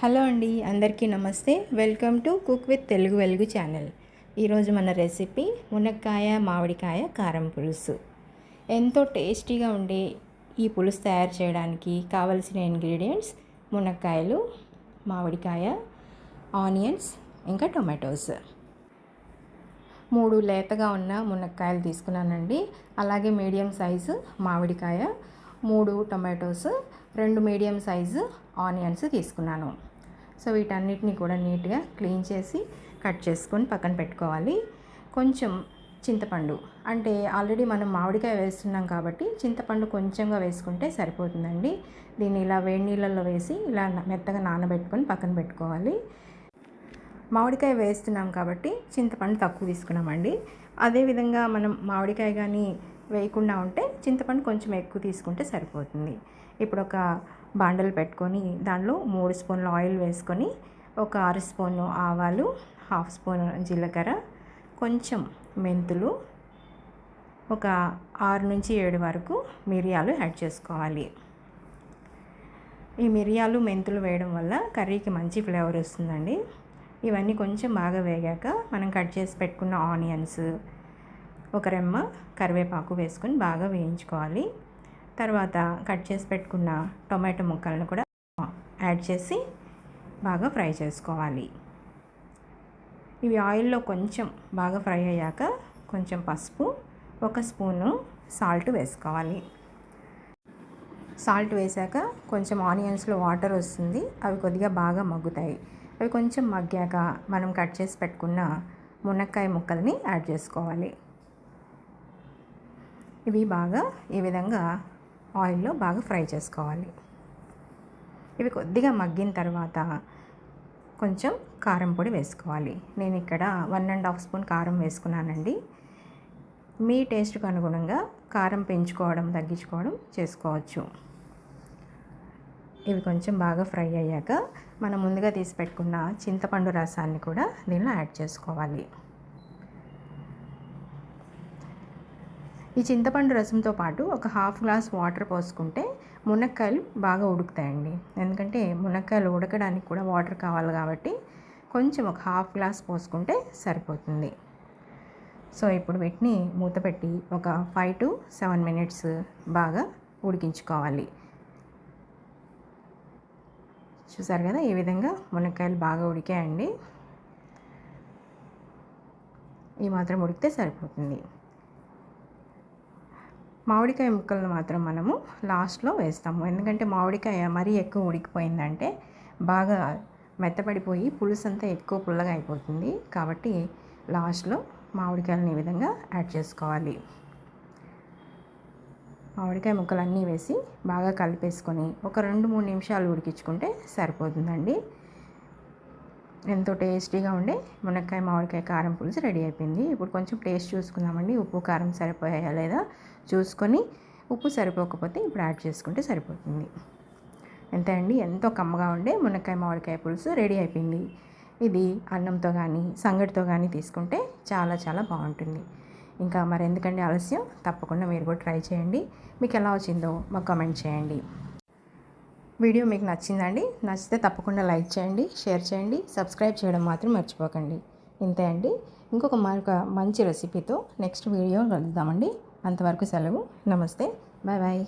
Hello అండి, అందరికీ నమస్తే. Welcome to cook with Telugu వెలుగు ఛానల్. ఈరోజు మన రెసిపీ మునక్కాయ మామిడికాయ కారం పులుసు. ఎంతో టేస్టీగా ఉండే ఈ పులుసు తయారు చేయడానికి కావలసిన ఇంగ్రీడియంట్స్ మునక్కాయలు, మామిడికాయ, ఆనియన్స్, ఇంకా టొమాటోస్. 3 లేతగా ఉన్న మునక్కాయలు తీసుకున్నానండి. అలాగే మీడియం సైజు మామిడికాయ, 3 టొమాటోస్, 2 మీడియం సైజు ఆనియన్స్ తీసుకున్నాను. సో వీటన్నిటిని కూడా నీట్గా క్లీన్ చేసి కట్ చేసుకొని పక్కన పెట్టుకోవాలి. కొంచెం చింతపండు, అంటే ఆల్రెడీ మనం మామిడికాయ వేస్తున్నాం కాబట్టి చింతపండు కొంచెంగా వేసుకుంటే సరిపోతుందండి. దీన్ని ఇలా వేడి నీళ్ళల్లో వేసి ఇలా మెత్తగా నానబెట్టుకొని పక్కన పెట్టుకోవాలి. మామిడికాయ వేస్తున్నాం కాబట్టి చింతపండు తక్కువ తీసుకున్నామండి. అదేవిధంగా మనం మామిడికాయ కానీ వేయకుండా ఉంటే చింతపండు కొంచెం ఎక్కువ తీసుకుంటే సరిపోతుంది. ఇప్పుడు ఒక బాండలు పెట్టుకొని దానిలో 3 స్పూన్ల ఆయిల్ వేసుకొని ఒక 6 స్పూన్లు ఆవాలు, 1/2 స్పూన్ జీలకర్ర, కొంచెం మెంతులు, ఒక 6 నుంచి 7 వరకు మిరియాలు యాడ్ చేసుకోవాలి. ఈ మిరియాలు మెంతులు వేయడం వల్ల కర్రీకి మంచి ఫ్లేవర్ వస్తుందండి. ఇవన్నీ కొంచెం బాగా వేగాక మనం కట్ చేసి పెట్టుకున్న ఆనియన్స్, ఒక రెమ్మ కరివేపాకు వేసుకొని బాగా వేయించుకోవాలి. తర్వాత కట్ చేసి పెట్టుకున్న టొమాటో ముక్కలను కూడా యాడ్ చేసి బాగా ఫ్రై చేసుకోవాలి. ఇవి ఆయిల్లో కొంచెం బాగా ఫ్రై అయ్యాక కొంచెం పసుపు, 1 స్పూను సాల్ట్ వేసుకోవాలి. సాల్ట్ వేసాక కొంచెం ఆనియన్స్లో వాటర్ వస్తుంది, అవి కొద్దిగా బాగా మగ్గుతాయి. అవి కొంచెం మగ్గాక మనం కట్ చేసి పెట్టుకున్న మునక్కాయ ముక్కల్ని యాడ్ చేసుకోవాలి. ఇవి బాగా ఈ విధంగా ఆయిల్లో బాగా ఫ్రై చేసుకోవాలి. ఇవి కొద్దిగా మగ్గిన తర్వాత కొంచెం కారం పొడి వేసుకోవాలి. నేను ఇక్కడ 1.5 స్పూన్ కారం వేసుకున్నానండి. మీ టేస్ట్కి అనుగుణంగా కారం పెంచుకోవడం తగ్గించుకోవడం చేసుకోవచ్చు. ఇవి కొంచెం బాగా ఫ్రై అయ్యాక మనం ముందుగా తీసి పెట్టుకున్న చింతపండు రసాన్ని కూడా దీనిలో యాడ్ చేసుకోవాలి. ఈ చింతపండు రసంతో పాటు ఒక 1/2 గ్లాస్ వాటర్ పోసుకుంటే మునక్కాయలు బాగా ఉడుకుతాయండి. ఎందుకంటే మునక్కాయలు ఉడకడానికి కూడా వాటర్ కావాలి కాబట్టి కొంచెం ఒక 1/2 గ్లాస్ పోసుకుంటే సరిపోతుంది. సో ఇప్పుడు వీటిని మూత పెట్టి ఒక 5 to 7 minutes బాగా ఉడికించుకోవాలి. చూసారు కదా, ఈ విధంగా మునక్కాయలు బాగా ఉడికాయండి. ఈ మాత్రం ఉడికితే సరిపోతుంది. మామిడికాయ ముక్కలను మాత్రం మనము లాస్ట్లో వేస్తాము. ఎందుకంటే మామిడికాయ మరీ ఎక్కువ ఉడికిపోయిందంటే బాగా మెత్తపడిపోయి పులుసు అంతా ఎక్కువ పుల్లగా అయిపోతుంది. కాబట్టి లాస్ట్లో మామిడికాయలను ఈ విధంగా యాడ్ చేసుకోవాలి. మామిడికాయ ముక్కలన్నీ వేసి బాగా కలిపేసుకొని ఒక 2-3 నిమిషాలు ఉడికించుకుంటే సరిపోతుందండి. ఎంతో టేస్టీగా ఉండే మునక్కాయ మామిడికాయ కారం పులుసు రెడీ అయిపోయింది. ఇప్పుడు కొంచెం టేస్ట్ చూసుకుందామండి. ఉప్పు కారం సరిపోయాయా లేదా చూసుకొని, ఉప్పు సరిపోకపోతే ఇప్పుడు యాడ్ చేసుకుంటే సరిపోతుంది. అంతే అండి, ఎంతో కమ్మగా ఉండే మునక్కాయ మామిడికాయ పులుసు రెడీ అయిపోయింది. ఇది అన్నంతో కానీ సంగటితో కానీ తీసుకుంటే చాలా చాలా బాగుంటుంది. ఇంకా మరెందుకండి ఆలస్యం, తప్పకుండా మీరు కూడా ట్రై చేయండి. మీకు ఎలా వచ్చిందో మాకు కామెంట్ చేయండి. వీడియో మీకు నచ్చిందండి? నచ్చితే తప్పకుండా లైక్ చేయండి, షేర్ చేయండి, సబ్స్క్రైబ్ చేయడం మాత్రం మర్చిపోకండి. ఇంతే అండి, మరొక మంచి రెసిపీతో నెక్స్ట్ వీడియో కలుద్దామండి. అంతవరకు సెలవు. నమస్తే, బాయ్ బాయ్.